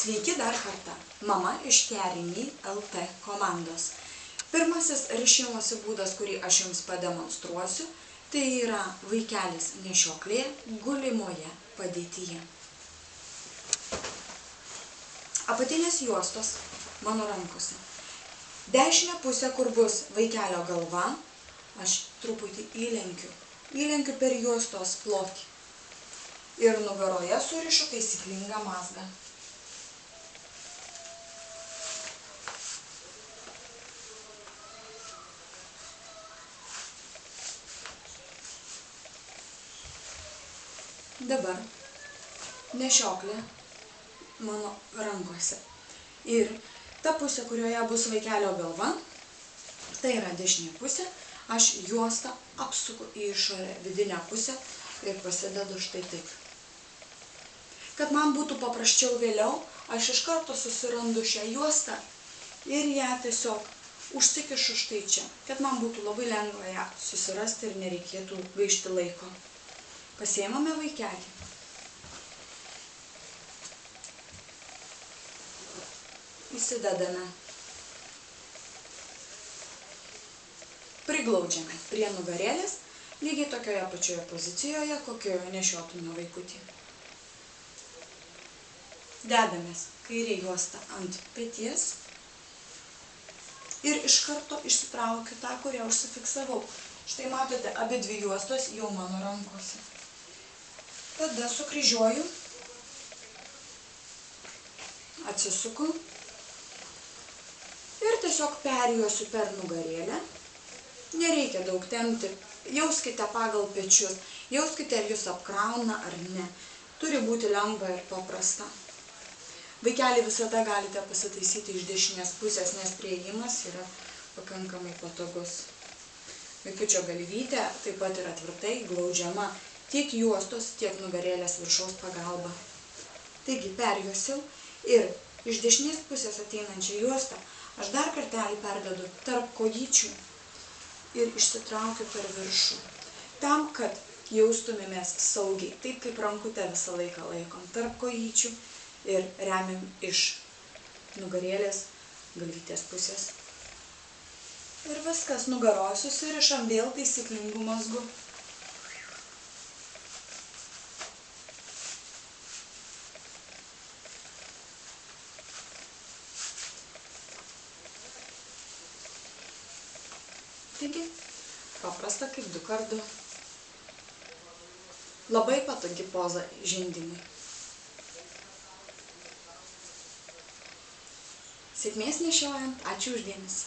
Sveiki dar kartą. Mama iš Kerimi LT komandos. Pirmasis rišimosi būdas, kurį aš jums pademonstruosiu, tai yra vaikelis nešioklėje gulimoje padėtyje. Apatinės juostos mano rankose. Dešinė pusė, kur bus vaikelio galva, aš truputį įlenkiu per juostos plotį. Ir nugaroje surišu taisyklingą mazgą. Dabar nešioklė mano rankose. Ir ta pusė, kurioje bus vaikelio galva, tai yra dešinė pusė, aš juostą apsuku į išorę vidinę pusę ir pasidedu štai taip. Kad man būtų paprasčiau vėliau, aš iš karto susirandu šią juostą ir ją tiesiog užsikišu štai čia, kad man būtų labai lengva ją susirasti ir nereikėtų gaišti laiko. Pasiėmame vaikelį. Įsidedame. Priglaudžiame prie nugarėlės, lygiai tokioje pačioje pozicijoje, kokioje nešiotume vaikutį. Dedamės kairė juostą ant peties ir iš karto išsitraukiu tą, kurią užsifiksavau. Štai matote, abi dvi juostos jau mano rankose. Tada sukryžiuoju, atsisuku ir tiesiog perjuosiu per nugarėlę. Nereikia daug tempti, jauskite pagal pečius, jauskite, ar jūs apkrauna ar ne. Turi būti lengva ir paprasta. Vaikelį visada galite pasitaisyti iš dešinės pusės, nes priėjimas yra pakankamai patogus. Vaikučio galvytė taip pat yra tvirtai glaudžiama tiek juostos, tiek nugarėlės viršaus pagalba. Taigi perjuosiu ir iš dešinės pusės ateinančią juostą aš dar kartelį perdedu tarp kojyčių ir išsitraukiu per viršų. Tam, kad jaustumėmės saugiai, taip kaip rankutę visą laiką laikom tarp kojyčių ir remiam iš nugarėlės galvytės pusės. Ir viskas, nugaroj susirišam vėl taisyklingų mazgų. Taigi, paprasta kaip 2x2. Labai patogi poza žindymui. Sėkmės nešiojant, ačiū už dėmesį.